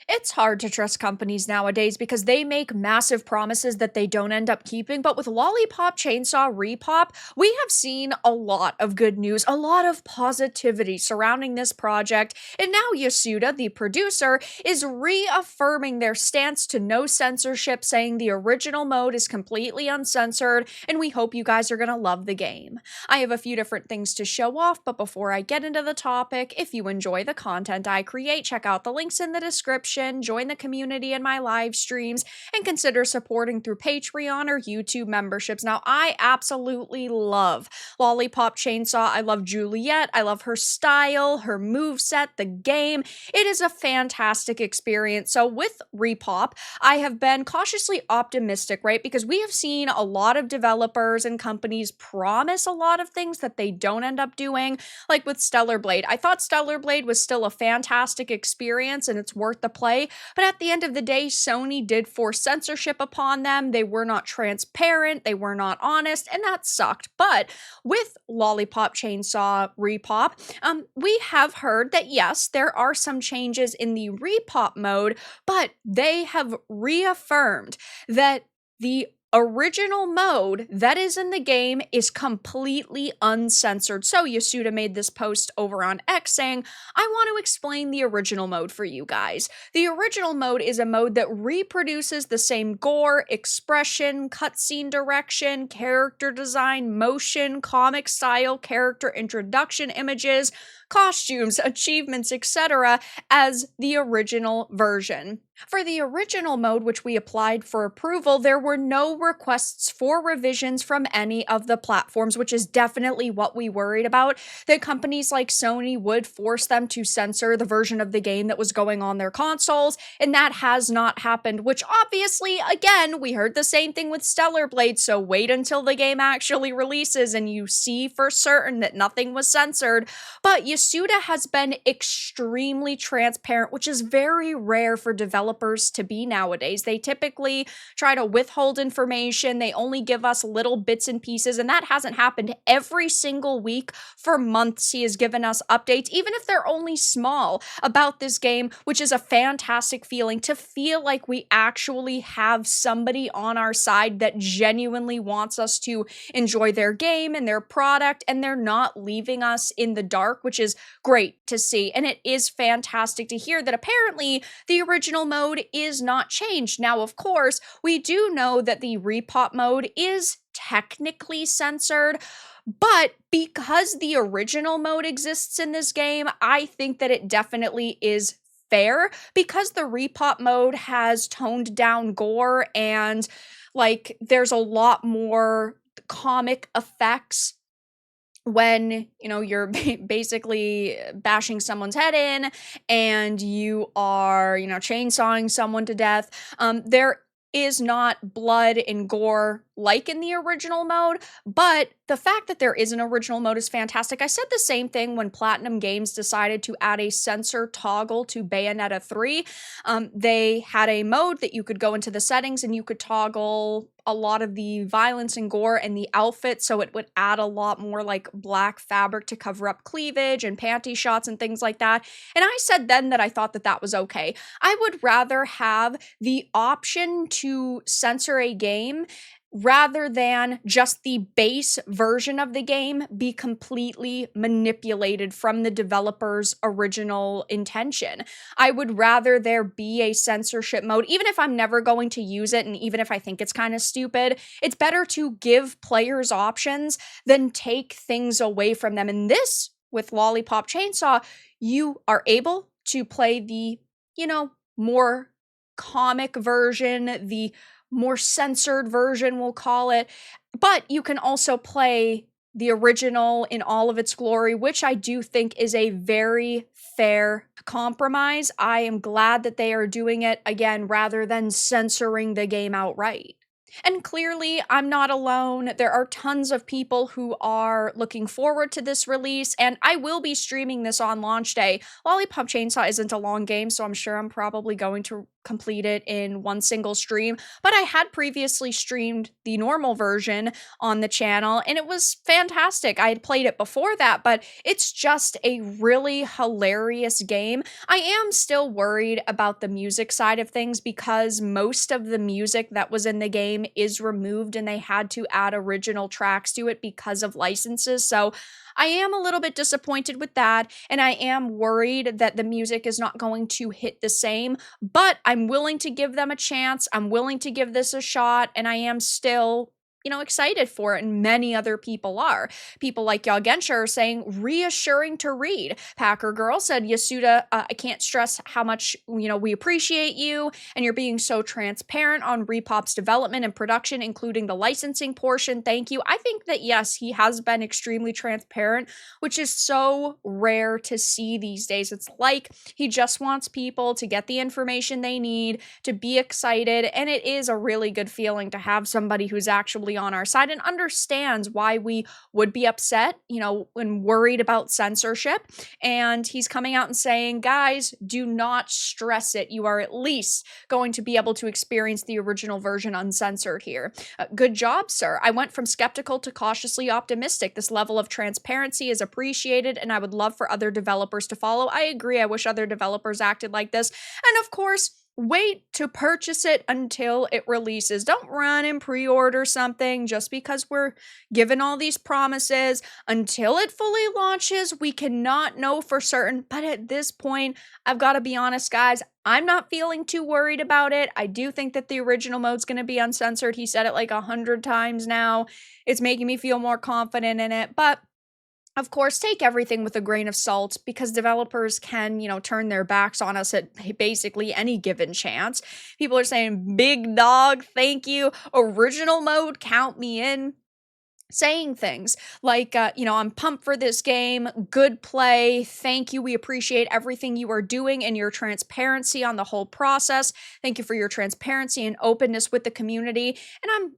It's hard to trust companies nowadays because they make massive promises that they don't end up keeping. But with Lollipop, Chainsaw, RePOP, we have seen a lot of good news, a lot of positivity surrounding this project. And now Yasuda, the producer, is reaffirming their stance to no censorship, saying the original mode is completely uncensored, and we hope you guys are going to love the game. I have a few different things to show off, but before I get into the topic, if you enjoy the content I create, check out the links in the description, join the community in my live streams, and consider supporting through Patreon or YouTube memberships. Now, I absolutely love Lollipop Chainsaw. I love Juliet. I love her style, her moveset, the game. It is a fantastic experience. So with RePOP, I have been cautiously optimistic, right? Because we have seen a lot of developers and companies promise a lot of things that they don't end up doing, like with Stellar Blade. I thought Stellar Blade was still a fantastic experience and it's worth the play, but at the end of the day, Sony did force censorship upon them. They were not transparent, they were not honest, and that sucked. But with Lollipop Chainsaw RePOP, we have heard that yes, there are some changes in the RePOP mode, but they have reaffirmed that the original mode that is in the game is completely uncensored. So Yasuda made this post over on X saying, I want to explain the original mode for you guys. The original mode is a mode that reproduces the same gore, expression, cutscene direction, character design, motion, comic style, character introduction images, costumes, achievements, etc. as the original version. For the original mode, which we applied for approval, there were no requests for revisions from any of the platforms, which is definitely what we worried about, that companies like Sony would force them to censor the version of the game that was going on their consoles, and that has not happened, which obviously, again, we heard the same thing with Stellar Blade, so wait until the game actually releases and you see for certain that nothing was censored. But Yasuda has been extremely transparent, which is very rare for developers to be nowadays. They typically try to withhold information. They only give us little bits and pieces, and that hasn't happened every single week for months. He has given us updates, even if they're only small, about this game, which is a fantastic feeling to feel like we actually have somebody on our side that genuinely wants us to enjoy their game and their product, and they're not leaving us in the dark, which is great to see. And it is fantastic to hear that apparently the original mode is not changed. Now, of course, we do know that the RePOP mode is technically censored, but because the original mode exists in this game, I think that it definitely is fair, because the RePOP mode has toned down gore and there's a lot more comic effects when, you're basically bashing someone's head in and you are, chainsawing someone to death. There is not blood and gore like in the original mode, but the fact that there is an original mode is fantastic. I said the same thing when Platinum Games decided to add a censor toggle to Bayonetta 3. They had a mode that you could go into the settings and you could toggle a lot of the violence and gore and the outfit, so it would add a lot more black fabric to cover up cleavage and panty shots and things like that. And I said then that I thought that that was okay. I would rather have the option to censor a game rather than just the base version of the game be completely manipulated from the developer's original intention. I would rather there be a censorship mode, even if I'm never going to use it and even if I think it's kind of stupid. It's better to give players options than take things away from them. And this, with Lollipop Chainsaw, you are able to play the, more comic version, the more censored version, we'll call it, but you can also play the original in all of its glory, which I do think is a very fair compromise. I am glad that they are doing it, again, rather than censoring the game outright. And clearly, I'm not alone. There are tons of people who are looking forward to this release, and I will be streaming this on launch day. Lollipop Chainsaw isn't a long game, so I'm sure I'm probably going to complete it in one single stream. But I had previously streamed the normal version on the channel, and it was fantastic. I had played it before that, but it's just a really hilarious game. I am still worried about the music side of things because most of the music that was in the game is removed and they had to add original tracks to it because of licenses. So I am a little bit disappointed with that, and I am worried that the music is not going to hit the same, but I'm willing to give them a chance. I'm willing to give this a shot, and I am still excited for it, and many other people are. People like Yagensha are saying, reassuring to read. Packer Girl said, Yasuda, I can't stress how much, we appreciate you, and you're being so transparent on RePop's development and production, including the licensing portion. Thank you. I think that, yes, he has been extremely transparent, which is so rare to see these days. It's like he just wants people to get the information they need, to be excited, and it is a really good feeling to have somebody who's actually on our side and understands why we would be upset, and worried about censorship. And he's coming out and saying, guys, do not stress it. You are at least going to be able to experience the original version uncensored here. Good job, sir. I went from skeptical to cautiously optimistic. This level of transparency is appreciated, and I would love for other developers to follow. I agree. I wish other developers acted like this. And of course, wait to purchase it until it releases. Don't run and pre-order something just because we're given all these promises. Until it fully launches, we cannot know for certain. But at this point, I've got to be honest, guys, I'm not feeling too worried about it. I do think that the original mode's going to be uncensored. He said it like 100 times now. It's making me feel more confident in it. But of course, take everything with a grain of salt because developers can, turn their backs on us at basically any given chance. People are saying, big dog, thank you. Original mode, count me in. Saying things like, I'm pumped for this game. Good play. Thank you. We appreciate everything you are doing and your transparency on the whole process. Thank you for your transparency and openness with the community. And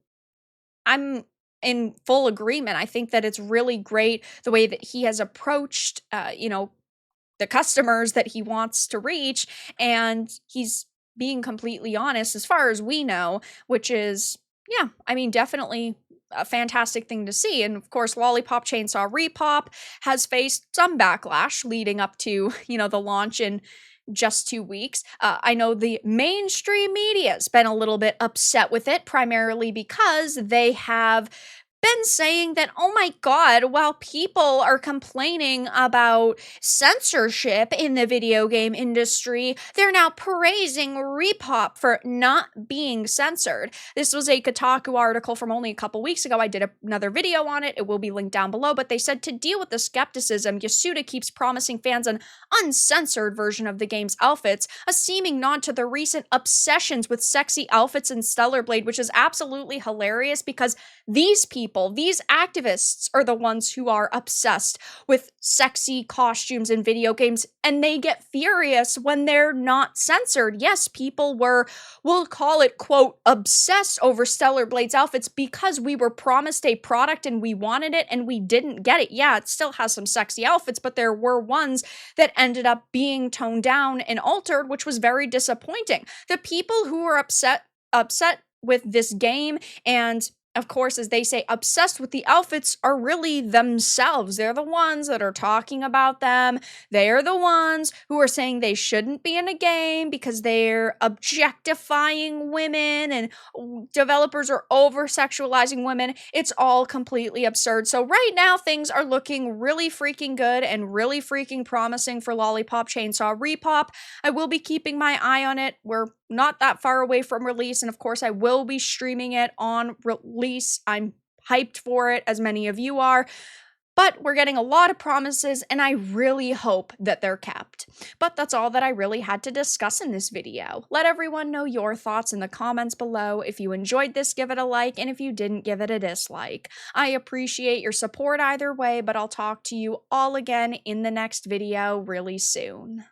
I'm in full agreement. I think that it's really great the way that he has approached, the customers that he wants to reach, and he's being completely honest as far as we know, which is, yeah, definitely a fantastic thing to see. And of course, Lollipop Chainsaw RePop has faced some backlash leading up to, the launch in just 2 weeks. I know the mainstream media has been a little bit upset with it, primarily because they have been saying that, oh my god, while people are complaining about censorship in the video game industry, they're now praising RePop for not being censored. This was a Kotaku article from only a couple weeks ago. I did another video on it. It will be linked down below, but they said to deal with the skepticism, Yasuda keeps promising fans an uncensored version of the game's outfits, a seeming nod to the recent obsessions with sexy outfits in Stellar Blade, which is absolutely hilarious because these people, these activists, are the ones who are obsessed with sexy costumes in video games, and they get furious when they're not censored. Yes, people we'll call it, quote, obsessed over Stellar Blade's outfits because we were promised a product and we wanted it and we didn't get it. Yeah, it still has some sexy outfits, but there were ones that ended up being toned down and altered, which was very disappointing. The people who are upset with this game and, of course, as they say, obsessed with the outfits are really themselves. They're the ones that are talking about them. They're the ones who are saying they shouldn't be in a game because they're objectifying women and developers are over-sexualizing women. It's all completely absurd. So right now, things are looking really freaking good and really freaking promising for Lollipop Chainsaw RePop. I will be keeping my eye on it. We're not that far away from release, and of course I will be streaming it on release. I'm hyped for it, as many of you are, but we're getting a lot of promises, and I really hope that they're kept. But that's all that I really had to discuss in this video. Let everyone know your thoughts in the comments below. If you enjoyed this, give it a like, and if you didn't, give it a dislike. I appreciate your support either way, but I'll talk to you all again in the next video really soon.